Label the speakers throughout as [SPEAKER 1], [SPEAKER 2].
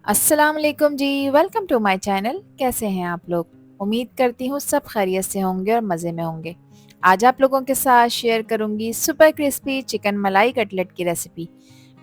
[SPEAKER 1] अस्सलाम वालेकुम जी। Welcome to my channel. कैसे हैं आप लोग? उम्मीद करती हूँ सब खैरियत से होंगे और मज़े में होंगे। आज आप लोगों के साथ शेयर करूंगी सुपर क्रिस्पी चिकन मलाई कटलेट की रेसिपी।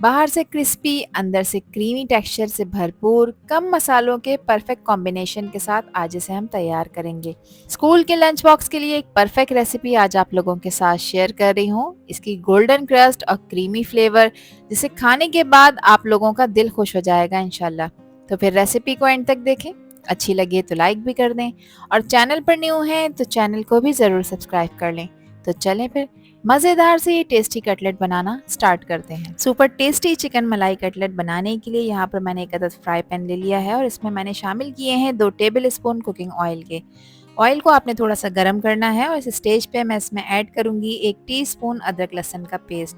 [SPEAKER 1] बाहर से क्रिस्पी, अंदर से क्रीमी टेक्सचर से भरपूर, कम मसालों के परफेक्ट कॉम्बिनेशन के साथ आज इसे हम तैयार करेंगे। स्कूल के लंच बॉक्स के लिए एक परफेक्ट रेसिपी आज आप लोगों के साथ शेयर कर रही हूँ। इसकी गोल्डन क्रस्ट और क्रीमी फ्लेवर जिसे खाने के बाद आप लोगों का दिल खुश हो जाएगा इंशाल्लाह। तो फिर रेसिपी को एंड तक देखें, अच्छी लगे तो लाइक भी कर दें और चैनल पर न्यू हैं तो चैनल को भी ज़रूर सब्सक्राइब कर लें। तो चलें फिर मज़ेदार से ये टेस्टी कटलेट बनाना स्टार्ट करते हैं। सुपर टेस्टी चिकन मलाई कटलेट बनाने के लिए यहाँ पर मैंने एक अदद फ्राई पैन ले लिया है और इसमें मैंने शामिल किए हैं 2 टेबल स्पून कुकिंग ऑयल के। ऑयल को आपने थोड़ा सा गर्म करना है और इस स्टेज पे मैं इसमें ऐड करूंगी 1 टीस्पून अदरक लहसुन का पेस्ट।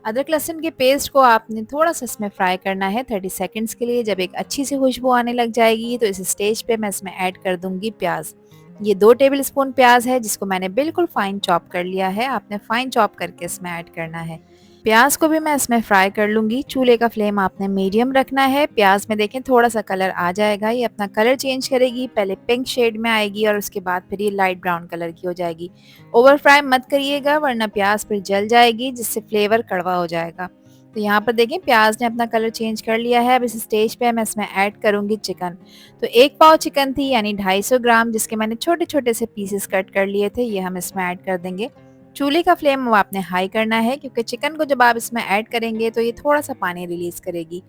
[SPEAKER 1] अदरक लहसुन के पेस्ट को आपने थोड़ा सा इसमें फ्राई करना है 30 सेकंड्स के लिए। जब एक अच्छी सी खुशबू आने लग जाएगी तो इस स्टेज पे मैं इसमें ऐड कर दूंगी प्याज। ये 2 टेबल स्पून प्याज है जिसको मैंने बिल्कुल फाइन चॉप कर लिया है। आपने फाइन चॉप करके इसमें ऐड करना है। प्याज को भी मैं इसमें फ्राई कर लूंगी। चूल्हे का फ्लेम आपने मीडियम रखना है। प्याज में देखें थोड़ा सा कलर आ जाएगा, ये अपना कलर चेंज करेगी, पहले पिंक शेड में आएगी और उसके बाद फिर ये लाइट ब्राउन कलर की हो जाएगी। ओवर फ्राई मत करिएगा वरना प्याज फिर जल जाएगी जिससे फ्लेवर कड़वा हो जाएगा। तो यहाँ पर देखें प्याज ने अपना कलर चेंज कर लिया है। अब इस स्टेज पे मैं इसमें ऐड करूंगी चिकन। तो 1 पाव चिकन थी यानी 250 ग्राम, जिसके मैंने छोटे छोटे से पीसेस कट कर लिए थे, ये हम इसमें ऐड कर देंगे। चूल्हे का फ्लेम वो आपने हाई करना है क्योंकि चिकन को जब आप इसमें ऐड करेंगे तो ये थोड़ा सा पानी रिलीज करेगी।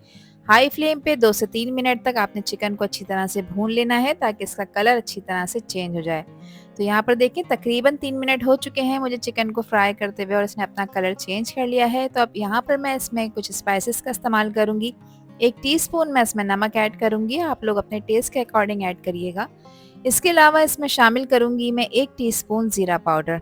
[SPEAKER 1] हाई फ्लेम पे 2 से 3 मिनट तक आपने चिकन को अच्छी तरह से भून लेना है ताकि इसका कलर अच्छी तरह से चेंज हो जाए। तो यहाँ पर देखिए तकरीबन 3 मिनट हो चुके हैं मुझे चिकन को फ्राई करते हुए और इसने अपना कलर चेंज कर लिया है। तो अब यहाँ पर मैं इसमें कुछ स्पाइसेस का इस्तेमाल करूँगी। 1 टीस्पून मैं इसमें नमक ऐड करूँगी, आप लोग अपने टेस्ट के अकॉर्डिंग ऐड करिएगा। इसके अलावा इसमें शामिल करूँगी मैं 1 टीस्पून ज़ीरा पाउडर।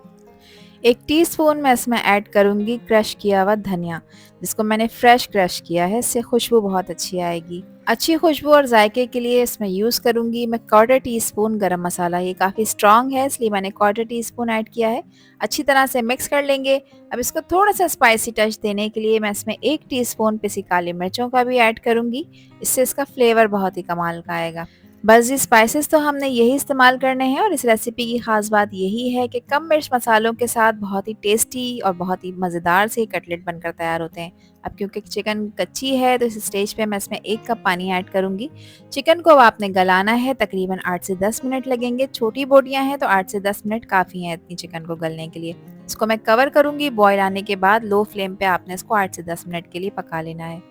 [SPEAKER 1] 1 टीस्पून मैं इसमें ऐड करूँगी क्रश किया हुआ धनिया, जिसको मैंने फ्रेश क्रश किया है, इससे खुशबू बहुत अच्छी आएगी। अच्छी खुशबू और जायके के लिए इसमें यूज़ करूँगी मैं 1/4 टीस्पून गरम मसाला। ये काफ़ी स्ट्रॉन्ग है इसलिए मैंने 1/4 टीस्पून ऐड किया है। अच्छी तरह से मिक्स कर लेंगे। अब इसको थोड़ा सा स्पाइसी टच देने के लिए मैं इसमें 1 टीस्पून पिसी काली मिर्चों का भी ऐड करूँगी। इससे इसका फ्लेवर बहुत ही कमाल का आएगा। बस ये स्पाइसेस तो हमने यही इस्तेमाल करने हैं और इस रेसिपी की ख़ास बात यही है कि कम मिर्च मसालों के साथ बहुत ही टेस्टी और बहुत ही मज़ेदार से कटलेट बनकर तैयार होते हैं। अब क्योंकि चिकन कच्ची है तो इस स्टेज पे मैं इसमें 1 कप पानी ऐड करूँगी। चिकन को अब आपने गलाना है, तकरीबन 8 से 10 मिनट लगेंगे। छोटी बोटियाँ हैं तो 8 से 10 मिनट काफ़ी हैं इतनी चिकन को गलने के लिए। इसको मैं कवर करूँगी। बॉयल आने के बाद लो फ्लेम पे आपने इसको 8 से 10 मिनट के लिए पका लेना है।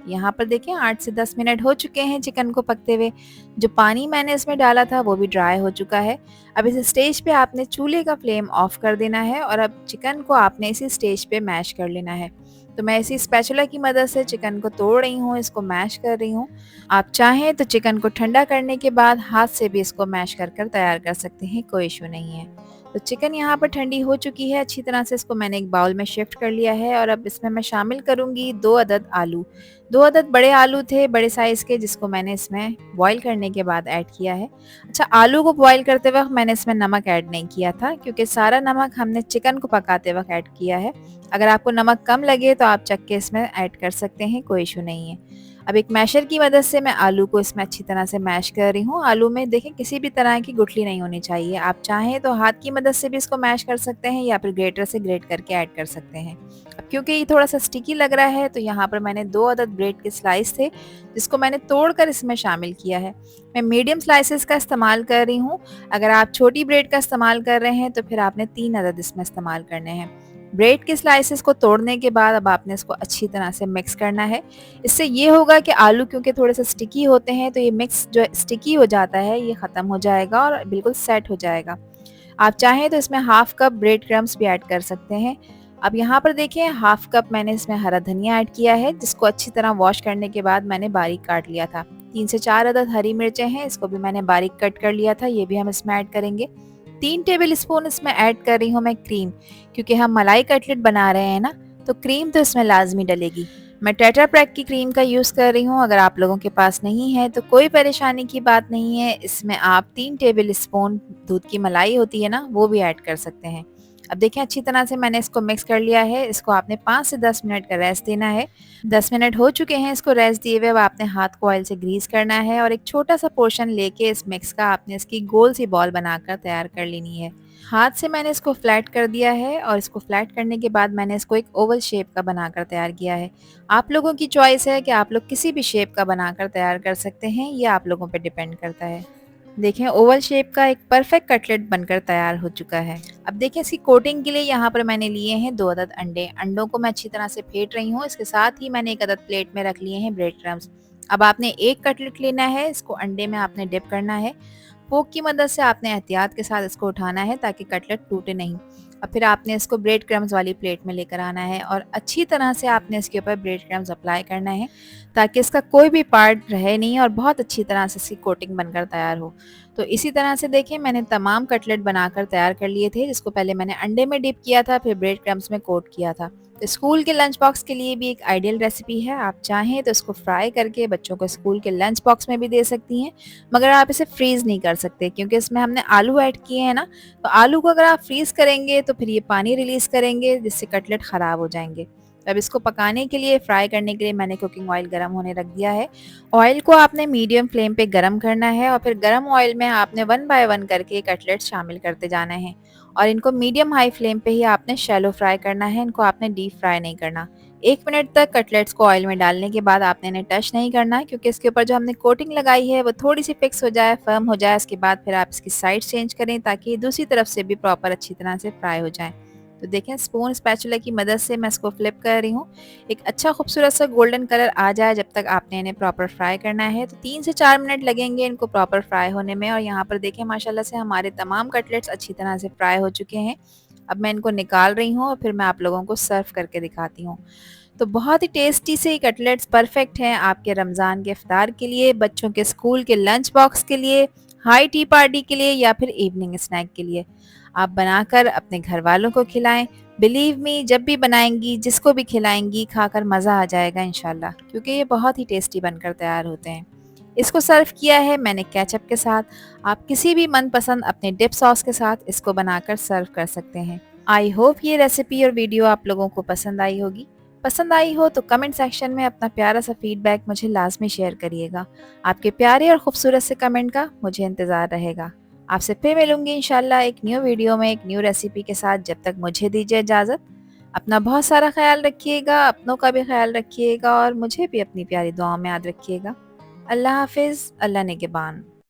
[SPEAKER 1] यहाँ पर देखिए 8 से 10 मिनट हो चुके हैं चिकन को पकते हुए। जो पानी मैंने इसमें डाला था वो भी ड्राई हो चुका है। अब इस स्टेज पे आपने चूल्हे का फ्लेम ऑफ कर देना है और अब चिकन को आपने इसी स्टेज पे मैश कर लेना है। तो मैं इसी स्पैचुला की मदद से चिकन को तोड़ रही हूँ, इसको मैश कर रही हूँ। आप चाहें तो चिकन को ठंडा करने के बाद हाथ से भी इसको मैश कर कर तैयार कर सकते हैं, कोई इशू नहीं है। तो चिकन यहाँ पर ठंडी हो चुकी है अच्छी तरह से, इसको मैंने एक बाउल में शिफ्ट कर लिया है और अब इसमें मैं शामिल करूँगी 2 अदद आलू। 2 अदद बड़े आलू थे बड़े साइज़ के, जिसको मैंने इसमें बॉईल करने के बाद ऐड किया है। अच्छा, आलू को बॉईल करते वक़्त मैंने इसमें नमक ऐड नहीं किया था क्योंकि सारा नमक हमने चिकन को पकाते वक़्त ऐड किया है। अगर आपको नमक कम लगे तो आप चख के इसमें ऐड कर सकते हैं, कोई इश्यू नहीं है। अब एक मैशर की मदद से मैं आलू को इसमें अच्छी तरह से मैश कर रही हूँ। आलू में देखें किसी भी तरह की गुठली नहीं होनी चाहिए। आप चाहें तो हाथ की मदद से भी इसको मैश कर सकते हैं या फिर ग्रेटर से ग्रेट करके ऐड कर सकते हैं। अब क्योंकि ये थोड़ा सा स्टिकी लग रहा है तो यहाँ पर मैंने 2 अदद ब्रेड के स्लाइस थे जिसको मैंने तोड़कर इसमें शामिल किया है। मैं मीडियम स्लाइसेस का इस्तेमाल कर रही हूँ। अगर आप छोटी ब्रेड का इस्तेमाल कर रहे हैं तो फिर आपने 3 अदद इसमें इस्तेमाल करने हैं। ब्रेड के स्लाइसेस को तोड़ने के बाद अब आपने इसको अच्छी तरह से मिक्स करना है। इससे ये होगा कि आलू क्योंकि थोड़े से स्टिकी होते हैं तो ये मिक्स जो स्टिकी हो जाता है ये ख़त्म हो जाएगा और बिल्कुल सेट हो जाएगा। आप चाहें तो इसमें हाफ कप ब्रेड क्रम्स भी ऐड कर सकते हैं। अब यहाँ पर देखिए हाफ कप मैंने इसमें हरा धनिया ऐड किया है जिसको अच्छी तरह वॉश करने के बाद मैंने बारीक काट लिया था। 3 से 4 अदद हरी मिर्चें हैं, इसको भी मैंने बारीक कट कर लिया था, ये भी हम इसमें ऐड करेंगे। 3 टेबल स्पून इसमें ऐड कर रही हूँ मैं क्रीम, क्योंकि हम मलाई कटलेट बना रहे हैं ना, तो क्रीम तो इसमें लाजमी डलेगी। मैं टेट्रा पैक की क्रीम का यूज़ कर रही हूँ। अगर आप लोगों के पास नहीं है तो कोई परेशानी की बात नहीं है, इसमें आप 3 टेबल स्पून दूध की मलाई होती है ना वो भी ऐड कर सकते हैं। अब देखिए अच्छी तरह से मैंने इसको मिक्स कर लिया है। इसको आपने 5 से 10 मिनट का रेस्ट देना है। 10 मिनट हो चुके हैं इसको रेस्ट दिए हुए। अब आपने हाथ को ऑयल से ग्रीस करना है और एक छोटा-सा पोर्शन लेके इस मिक्स का आपने इसकी गोल सी बॉल बनाकर तैयार कर लेनी है। हाथ से मैंने इसको फ्लैट कर दिया है और इसको फ्लैट करने के बाद मैंने इसको एक ओवल शेप का बनाकर तैयार किया है। आप लोगों की चॉइस है कि आप लोग किसी भी शेप का बनाकर तैयार कर सकते हैं, ये आप लोगों पे डिपेंड करता है। देखें ओवल शेप का एक परफेक्ट कटलेट बनकर तैयार हो चुका है। अब देखिए इसकी कोटिंग के लिए यहाँ पर मैंने लिए हैं 2 अदद अंडे। अंडों को मैं अच्छी तरह से फेंट रही हूँ। इसके साथ ही मैंने 1 अदद प्लेट में रख लिए हैं ब्रेड क्रम्स। अब आपने एक कटलेट लेना है, इसको अंडे में आपने डिप करना है। फोक की मदद से आपने एहतियात के साथ इसको उठाना है ताकि कटलेट टूटे नहीं। और फिर आपने इसको ब्रेड क्रम्स वाली प्लेट में लेकर आना है और अच्छी तरह से आपने इसके ऊपर ब्रेड क्रम्स अप्लाई करना है ताकि इसका कोई भी पार्ट रहे नहीं और बहुत अच्छी तरह से इसकी कोटिंग बनकर तैयार हो। तो इसी तरह से देखिए मैंने तमाम कटलेट बनाकर तैयार कर लिए थे, जिसको पहले मैंने अंडे में डिप किया था, फिर ब्रेड क्रम्स में कोट किया था। तो स्कूल के लंच बॉक्स के लिए भी एक आइडियल रेसिपी है। आप चाहें तो इसको फ्राई करके बच्चों को स्कूल के लंच बॉक्स में भी दे सकती हैं, मगर आप इसे फ्रीज़ नहीं कर सकते क्योंकि इसमें हमने आलू ऐड किए हैं ना। तो आलू को अगर आप फ्रीज़ करेंगे तो फिर ये पानी रिलीज़ करेंगे जिससे कटलेट ख़राब हो जाएंगे। अब इसको पकाने के लिए, फ्राई करने के लिए मैंने कुकिंग ऑयल गरम होने रख दिया है। ऑयल को आपने मीडियम फ्लेम पे गरम करना है और फिर गरम ऑयल में आपने 1 बाय 1 करके कटलेट्स शामिल करते जाना है और इनको मीडियम हाई फ्लेम पे ही आपने शैलो फ्राई करना है। इनको आपने डीप फ्राई नहीं करना। 1 मिनट तक कटलेट्स को ऑयल में डालने के बाद आपने इन्हें टच नहीं करना क्योंकि इसके ऊपर जो हमने कोटिंग लगाई है वो थोड़ी सी फिक्स हो जाए, फर्म हो जाए। उसके बाद फिर आप इसकी साइड चेंज करें ताकि दूसरी तरफ से भी प्रॉपर अच्छी तरह से फ्राई हो जाए। तो देखें स्पून स्पैचुला की मदद से मैं इसको फ्लिप कर रही हूँ। एक अच्छा खूबसूरत सा गोल्डन कलर आ जाए जब तक आपने इन्हें प्रॉपर फ्राई करना है। तो 3 से 4 मिनट लगेंगे इनको प्रॉपर फ्राई होने में। और यहाँ पर देखें माशाल्लाह से हमारे तमाम कटलेट्स अच्छी तरह से फ्राई हो चुके हैं। अब मैं इनको निकाल रही हूँ और फिर मैं आप लोगों को सर्व करके दिखाती हूँ। तो बहुत ही टेस्टी से ये कटलेट्स परफेक्ट हैं आपके रमज़ान के इफ्तार के लिए, बच्चों के स्कूल के लंच बॉक्स के लिए, हाई टी पार्टी के लिए या फिर इवनिंग स्नैक के लिए। आप बनाकर अपने घर वालों को खिलाएं। बिलीव मी, जब भी बनाएंगी जिसको भी खिलाएंगी खाकर मज़ा आ जाएगा इंशाल्लाह, क्योंकि ये बहुत ही टेस्टी बनकर तैयार होते हैं। इसको सर्व किया है मैंने केचप के साथ। आप किसी भी मनपसंद अपने डिप सॉस के साथ इसको बनाकर सर्व कर सकते हैं। आई होप ये रेसिपी और वीडियो आप लोगों को पसंद आई होगी। पसंद आई हो तो कमेंट सेक्शन में अपना प्यारा सा फीडबैक मुझे लाजमी शेयर करिएगा। आपके प्यारे और खूबसूरत से कमेंट का मुझे इंतज़ार रहेगा। आपसे फिर मिलूंगी इंशाल्लाह एक न्यू वीडियो में एक न्यू रेसिपी के साथ। जब तक मुझे दीजिए इजाज़त। अपना बहुत सारा ख्याल रखिएगा, अपनों का भी ख्याल रखिएगा और मुझे भी अपनी प्यारी दुआओं में याद रखिएगा। अल्लाह हाफिज़, अल्लाह निगहबान।